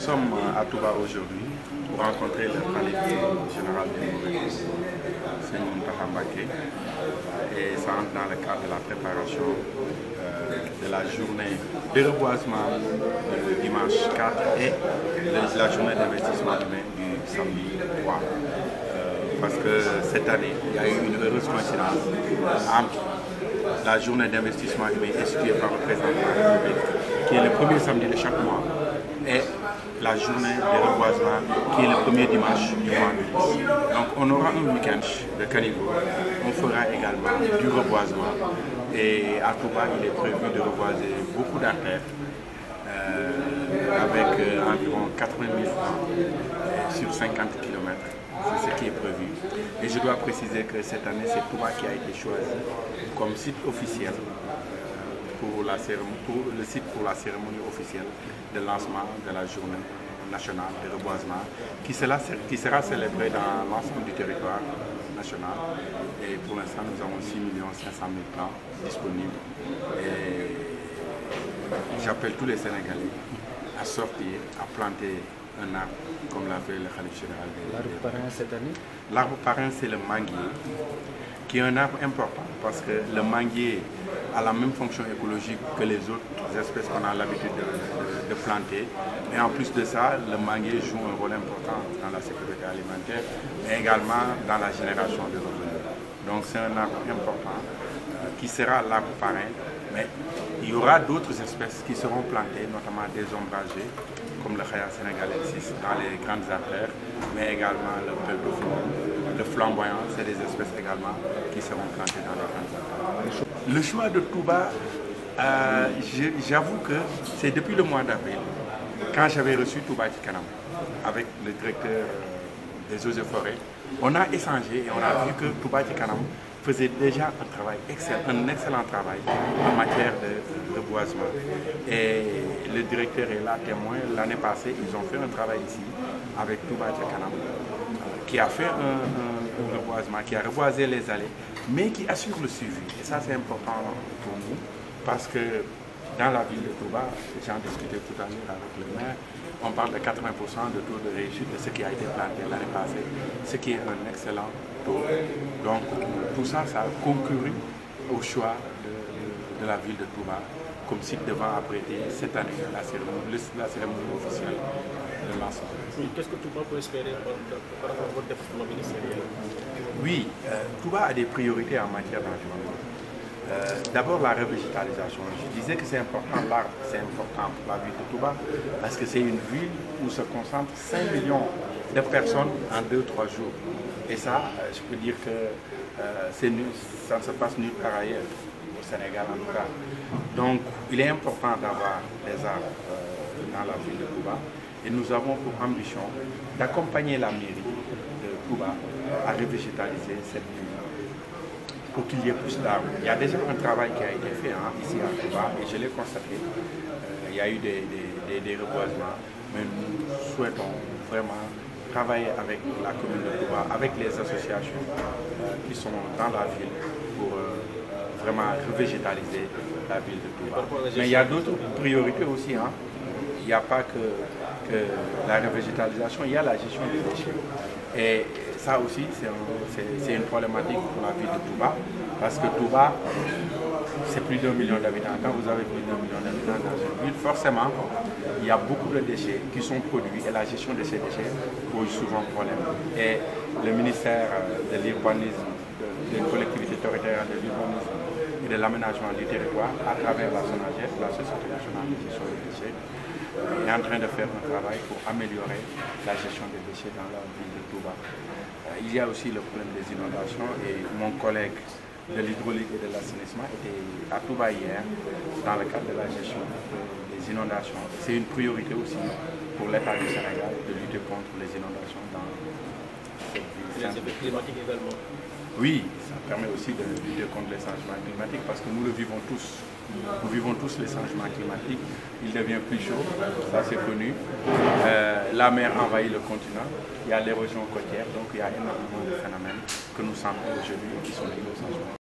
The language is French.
sommes à Touba aujourd'hui pour rencontrer le khalife général des Mourides, Seigneur Mountakha Mbacké, et ça entre dans le cadre de la préparation de la journée de reboisement du dimanche 4 et de la journée d'investissement humain du samedi 3. Parce que cette année, il y a eu une heureuse coïncidence entre la journée d'investissement humain instituée par le président de la République, qui est le premier samedi de chaque mois, et la journée de reboisement, qui est le premier dimanche du mois de juillet. Donc on aura un week-end de caniveau, on fera également du reboisement, et à Touba, il est prévu de reboiser beaucoup d'artères, avec environ 80 000 francs sur 50 km. C'est ce qui est prévu. Et je dois préciser que cette année, c'est Touba qui a été choisi comme site officiel pour le site pour la cérémonie officielle de lancement de la journée nationale de reboisement qui sera célébrée dans l'ensemble du territoire national. Et pour l'instant, nous avons 6 500 000 plants disponibles. Et j'appelle tous les Sénégalais à sortir, à planter un arbre, comme l'a fait le khalife général. L'arbre parrain cette année? L'arbre parrain, c'est le manguier, qui est un arbre important parce que le manguier a la même fonction écologique que les autres espèces qu'on a l'habitude de planter. Et en plus de ça, le manguier joue un rôle important dans la sécurité alimentaire, mais également dans la génération de revenus. Donc c'est un arbre important qui sera l'arbre parrain, mais il y aura d'autres espèces qui seront plantées, notamment des ombragés, comme le khaya sénégalensis dans les grandes artères, mais également le peltophyllum, le flamboyant, c'est des espèces également qui seront plantées dans les grandes artères. Le choix de Touba, j'avoue que c'est depuis le mois d'avril, quand j'avais reçu Touba Ca Kanam avec le directeur des eaux et forêts, on a échangé et on a vu que Touba Ca Kanam faisait déjà un excellent travail en matière de reboisement. Et le directeur est là témoin. L'année passée, ils ont fait un travail ici avec Touba Ca Kanam, qui a fait un reboisement, qui a reboisé les allées, mais qui assure le suivi. Et ça, c'est important pour nous, parce que dans la ville de Touba, j'en discutais tout à l'heure avec le maire, on parle de 80% de taux de réussite de ce qui a été planté l'année passée, ce qui est un excellent taux. Donc tout ça, ça a concouru au choix de la ville de Touba comme site devant abriter cette année la cérémonie officielle de lancement. Qu'est-ce que Touba peut espérer par rapport à votre département ministériel? Oui, Touba a des priorités en matière d'environnement. D'abord la revégétalisation. Je disais que c'est important, l'arbre, c'est important pour la ville de Touba parce que c'est une ville où se concentrent 5 millions de personnes en 2-3 jours. Et ça, je peux dire que ça ne se passe nulle part ailleurs, au Sénégal en tout cas. Donc il est important d'avoir des arbres dans la ville de Touba et nous avons pour ambition d'accompagner la mairie de Touba à revégétaliser cette ville, pour qu'il y ait plus d'arbres. Il y a déjà un travail qui a été fait ici à Touba et je l'ai constaté. Il y a eu des reboisements, mais nous souhaitons vraiment travailler avec la commune de Touba, avec les associations qui sont dans la ville pour vraiment revégétaliser la ville de Touba. Mais il y a d'autres priorités aussi. Il n'y a pas que la revégétalisation, il y a la gestion des déchets. Et ça aussi, c'est une problématique pour la ville de Touba, parce que Touba, c'est plus d'1 million d'habitants. Quand vous avez plus d'1 million d'habitants dans une ville, forcément, il y a beaucoup de déchets qui sont produits et la gestion de ces déchets pose souvent problème. Et le ministère de l'urbanisme, des collectivités territoriales de l'urbanisme et de l'aménagement du territoire, à travers la SONAGED, la Société nationale de gestion des déchets, est en train de faire un travail pour améliorer la gestion des déchets dans la ville de Touba. Il y a aussi le problème des inondations et mon collègue de l'hydraulique et de l'assainissement était à Touba hier dans le cadre de la gestion des inondations. C'est une priorité aussi pour l'État du Sénégal de lutter contre les inondations dans cette ville. Les effets climatiques également. Oui, ça permet aussi de lutter contre les changements climatiques parce que nous le vivons tous. Nous vivons tous les changements climatiques. Il devient plus chaud, ça c'est connu. La mer envahit le continent. Il y a l'érosion côtière, donc il y a énormément de phénomènes que nous sentons aujourd'hui et qui sont liés au changement.